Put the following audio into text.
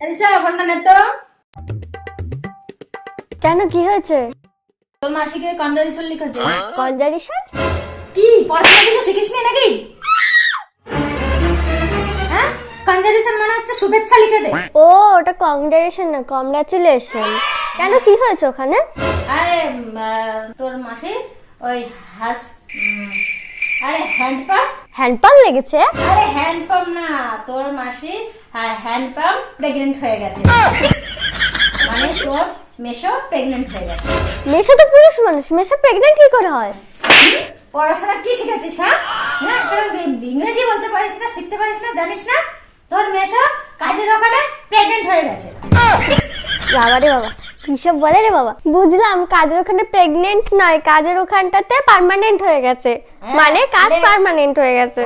ELISA ফোনটা নে তো। কেন, কি হয়েছে? তোর মাসিকে কনজারিশন লিখে দে। কনজারিশন? কি পড়াশোনা কিছু শিখিস নি নাকি? হ্যাঁ, কনজারিশন মানে হচ্ছে শুভেচ্ছা লিখে দে। ও, ওটা কংগ্রেচুলেশন না, কংগ্রাচুলেশন। কেন, কি হয়েছে ওখানে? আরে তোর মাসি ওই আরে হ্যান্ডপাম্প। হ্যান্ডপাম্প লেগেছে? আরে হ্যান্ডপাম্প না, তোর মাসি হ্যান্ডপাম্প প্রেগনেন্ট হয়ে গেছে। মানে তোর মেশো প্রেগনেন্ট হয়ে গেছে। মেশো তো পুরুষ মানুষ, মেশো প্রেগনেন্ট কি করে হয়? পড়াশোনা কি শিখেছিস? হ্যাঁ, ইংরেজি বলতে পারিস না, শিখতে পারিস না, জানিস না? তোর মেশো কাজের ওখানে প্রেগনেন্ট হয়ে গেছে। বাবা রে বাবা, কিসব বলে রে বাবা। বুঝলাম, কাজের ওখানে প্রেগনেন্ট নয়, কাজের ওখানটাতে পার্মানেন্ট হয়ে গেছে, মানে কাজ পার্মানেন্ট হয়ে গেছে।